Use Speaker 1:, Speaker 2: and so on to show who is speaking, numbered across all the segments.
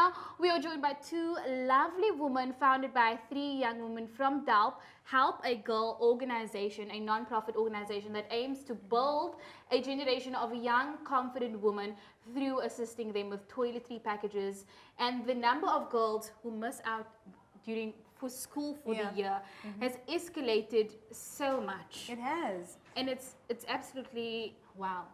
Speaker 1: now we are joined by two lovely women founded by three young women from DELP, Help a Girl organization, a non-profit organization that aims to build a generation of young, confident women through assisting them with toiletry packages. And the number of girls who miss out for school for the year has escalated so much.
Speaker 2: It has.
Speaker 1: And it's absolutely wow.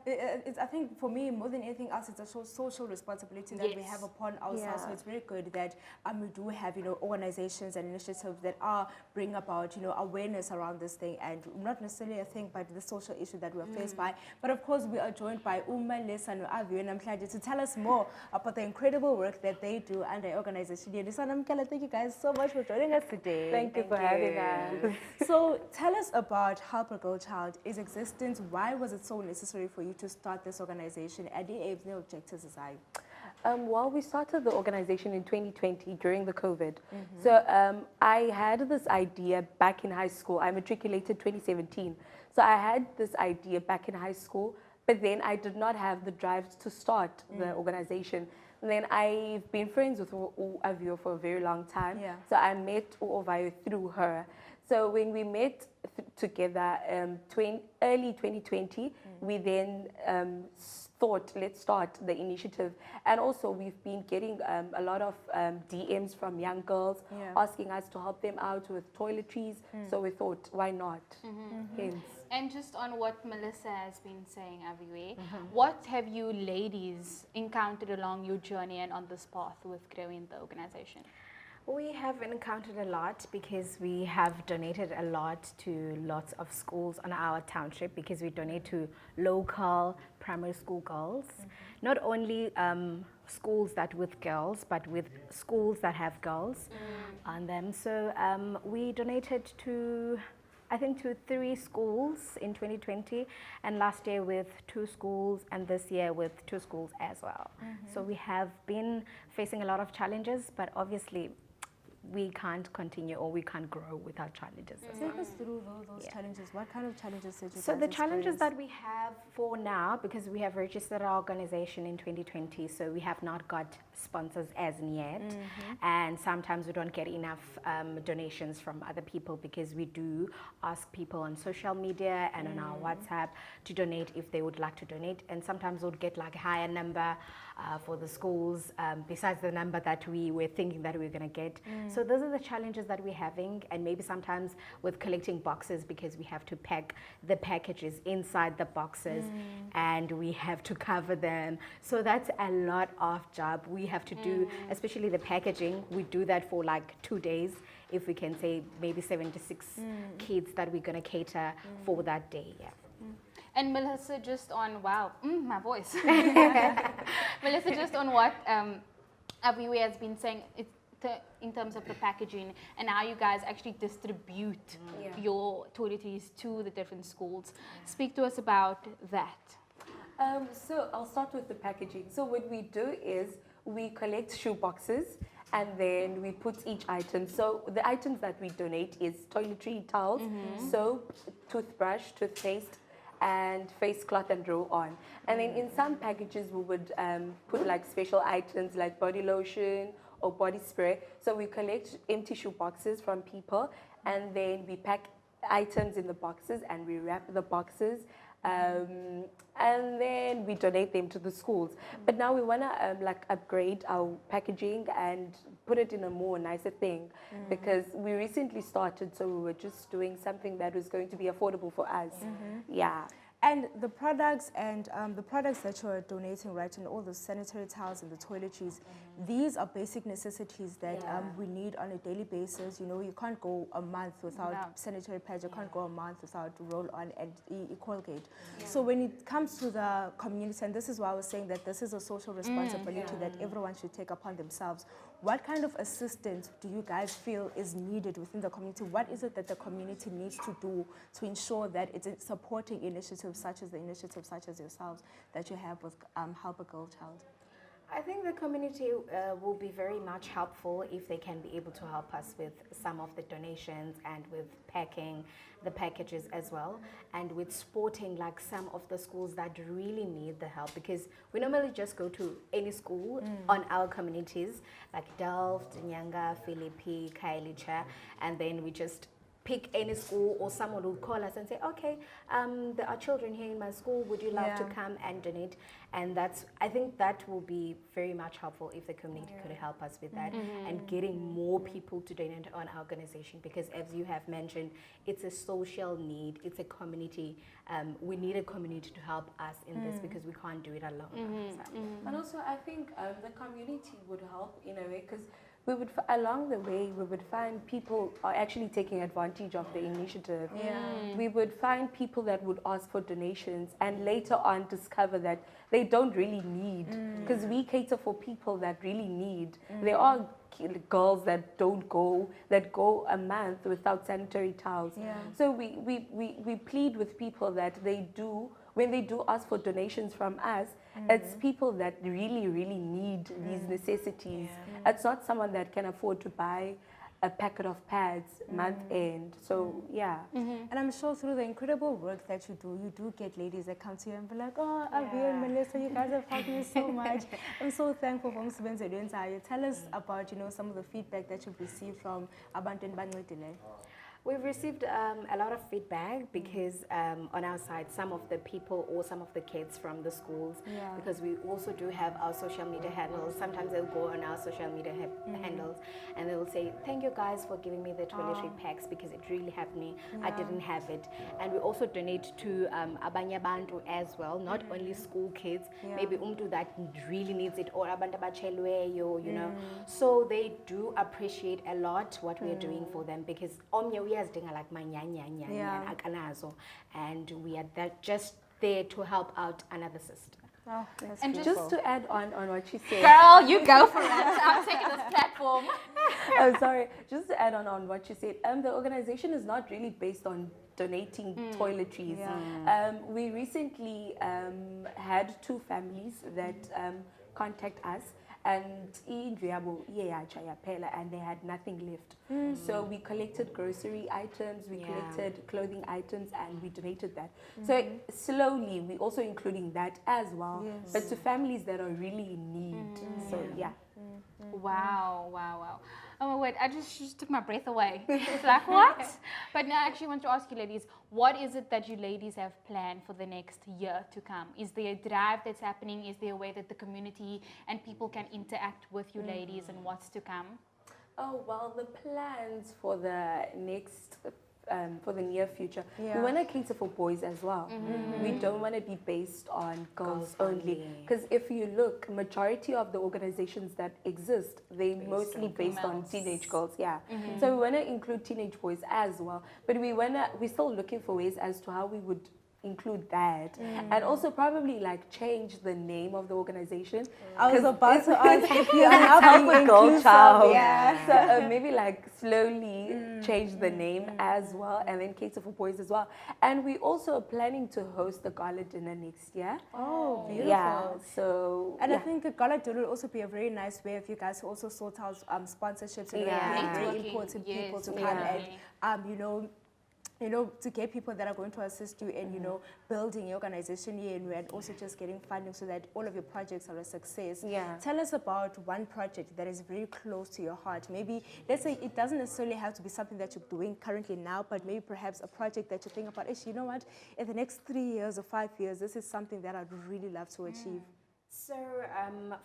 Speaker 2: It's, I think for me, more than anything else, it's a social responsibility that we have upon ourselves. So it's very good that we do have, organizations and initiatives that are bring about, awareness around this thing, and not necessarily a thing, but the social issue that we're faced by. But of course, we are joined by Uma, Lisa, and Avi, and I'm glad to tell us more about the incredible work that they do and their organization. Thank you guys so much for joining us today.
Speaker 3: Thank you for having us.
Speaker 2: So tell us about Help a Girl Child, its existence. Why was it so necessary for you to start this organization, and the aims and objectives aside?
Speaker 3: Well, we started the organization in 2020 during the COVID. So I had this idea back in high school. I matriculated 2017. So I had this idea back in high school, but then I did not have the drive to start the organization. And then I've been friends with Avio for a very long time. So I met Avio through her. So when we met together early 2020, we then thought, let's start the initiative. And also we've been getting a lot of DMs from young girls asking us to help them out with toiletries. So we thought, why not? Hence.
Speaker 1: And just on what Melissa has been saying, Aviwe, what have you ladies encountered along your journey and on this path with growing the organization?
Speaker 4: We have encountered a lot because we have donated a lot to lots of schools on our township, because we donate to local primary school girls. Not only schools that with girls, but with schools that have girls on them. So we donated to, I think, to 3 schools in 2020, and last year with 2 schools, and this year with 2 schools as well. So we have been facing a lot of challenges, but obviously we can't continue, or we can't grow without challenges.
Speaker 2: Take us through those challenges. What kind of challenges did you
Speaker 4: So
Speaker 2: guys
Speaker 4: the challenges
Speaker 2: experience?
Speaker 4: that we have for now, because we have registered our organization in 2020, so we have not got sponsors as in yet. And sometimes we don't get enough donations from other people, because we do ask people on social media and on our WhatsApp to donate if they would like to donate. And sometimes we'll get like a higher number for the schools, besides the number that we were thinking that we were going to get. So those are the challenges that we're having, and maybe sometimes with collecting boxes, because we have to pack the packages inside the boxes and we have to cover them. So that's a lot of job we have to do, especially the packaging. We do that for like 2 days, if we can say maybe 76 kids that we're going to cater for that day.
Speaker 1: And Melissa, just on, my voice. Melissa, just on what Aviwe has been saying in terms of the packaging and how you guys actually distribute your toiletries to the different schools. Speak to us about that.
Speaker 3: So I'll start with the packaging. So what we do is we collect shoe boxes, and then we put each item. So the items that we donate is toiletry towels, soap, toothbrush, toothpaste, and face cloth and roll-on. And then in some packages we would put like special items like body lotion or body spray. So we collect empty shoe boxes from people, and then we pack items in the boxes and we wrap the boxes, and then we donate them to the schools. But now we want to like upgrade our packaging and put it in a more nicer thing, because we recently started, so we were just doing something that was going to be affordable for us.
Speaker 2: And the products that you're donating, right, and all the sanitary towels and the toiletries, these are basic necessities that we need on a daily basis. You can't go a month without sanitary pads. You can't go a month without roll-on and Colgate. So when it comes to the community, and this is why I was saying that this is a social responsibility that everyone should take upon themselves. What kind of assistance do you guys feel is needed within the community? What is it that the community needs to do to ensure that it's supporting initiatives such as yourselves that you have with Help a Girl Child?
Speaker 4: I think the community will be very much helpful if they can be able to help us with some of the donations and with packing the packages as well, and with supporting like some of the schools that really need the help, because we normally just go to any school on our communities like Delft, Nyanga, Philippi, Kailicha, and then we just pick any school, or someone will call us and say, okay, there are children here in my school, would you love to come and donate? And I think that will be very much helpful if the community could help us with that, and getting more people to donate on our organization, because as you have mentioned, it's a social need, it's a community. We need a community to help us in this, because we can't do it alone.
Speaker 3: And also, I think the community would help in a way, because we would, along the way, we would find people are actually taking advantage of the initiative. We would find people that would ask for donations and later on discover that they don't really need, because we cater for people that really need. There are girls that go a month without sanitary towels. So we plead with people that they do, when they do ask for donations from us, it's people that really, really need these necessities. It's not someone that can afford to buy a packet of pads month end. So
Speaker 2: And I'm sure through the incredible work that you do get ladies that come to you and be like, oh, Avi and Melissa, you guys have helped me so much. I'm so thankful for umsebenzi oyenzayo. Tell us about, some of the feedback that you've received from abantu enibangcedile.
Speaker 4: We've received a lot of feedback, because on our side, some of the people or some of the kids from the schools, because we also do have our social media handles. Sometimes they'll go on our social media handles and they will say, thank you guys for giving me the toiletry packs, because it really helped me. I didn't have it. And we also donate to abanye abantu as well, not only school kids, maybe umntu that really needs it, or abantu abachelweyo, So they do appreciate a lot what we are doing for them, because we are like akanazo, and we are just there to help out another sister.
Speaker 2: Oh, that's
Speaker 3: and
Speaker 2: beautiful.
Speaker 3: just to add on what she said.
Speaker 1: Girl, you go for it. I'm taking this platform.
Speaker 3: Oh, sorry. Just to add on what she said, the organization is not really based on donating toiletries. We recently had 2 families that contact us, and and they had nothing left. So we collected grocery items, we collected clothing items, and we donated that. So slowly, we also including that as well, but to families that are really in need. So
Speaker 1: Wow. Oh my word, I just took my breath away. It's like, what? But now I actually want to ask you ladies, what is it that you ladies have planned for the next year to come? Is there a drive that's happening? Is there a way that the community and people can interact with you ladies, and what's to come?
Speaker 3: Oh, well, the plans for the next for the near future, we want to cater for boys as well. We don't want to be based on girls only, because if you look, majority of the organizations that exist, they mostly based on teenage girls. So we want to include teenage boys as well, but we're still looking for ways as to how we would include that, and also probably like change the name of the organization.
Speaker 2: I was about to ask if you
Speaker 3: are
Speaker 2: being
Speaker 3: a girl
Speaker 2: inclusive.
Speaker 3: child. So maybe like slowly change the name as well, and then cater for boys as well. And we also are planning to host the gala dinner next year.
Speaker 2: Oh, beautiful.
Speaker 3: So
Speaker 2: and I think a gala dinner will also be a very nice way of you guys to also sort out sponsorships and very important people to come and to get people that are going to assist you in, building your organization here, and also just getting funding so that all of your projects are a success. Tell us about one project that is very close to your heart. Maybe, let's say it doesn't necessarily have to be something that you're doing currently now, but maybe perhaps a project that you think about, you know what, in the next 3 years or 5 years, this is something that I'd really love to achieve.
Speaker 4: So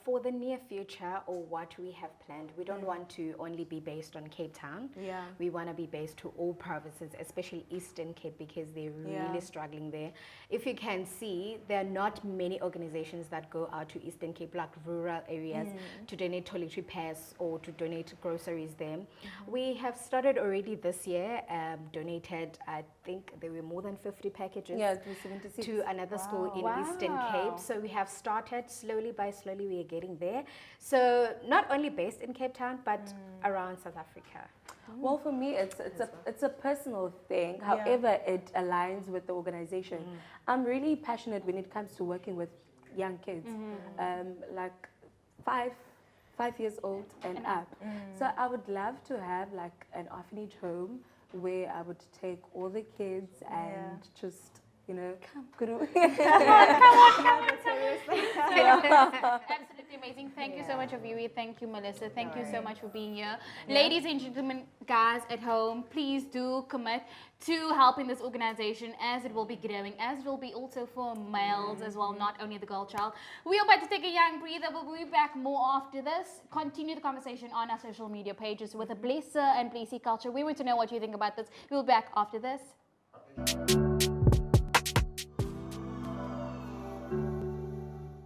Speaker 4: for the near future, or what we have planned, we don't want to only be based on Cape Town. We want to be based to all provinces, especially Eastern Cape, because they're really struggling there. If you can see, there are not many organizations that go out to Eastern Cape, like rural areas, to donate toiletry pads or to donate groceries there. We have started already this year, donated, I think there were more than 50 packages to another school in Eastern Cape. So we have started slowly we are getting there. So not only based in Cape Town, but around South Africa.
Speaker 3: Well, for me, it's a personal thing. However, it aligns with the organization. I'm really passionate when it comes to working with young kids. Like 5 years old and up. So I would love to have like an orphanage home where I would take all the kids and just, you know,
Speaker 1: Absolutely amazing. Thank you so much, Aviwi. Thank you, Melissa. Thank you so much for being here. Ladies and gentlemen, guys at home, please do commit to helping this organization as it will be growing, as it will be also for males as well, not only the girl child. We are about to take a young breather, but we'll be back more after this. Continue the conversation on our social media pages with a Blesser and Blessy Culture. We want to know what you think about this. We'll be back after this.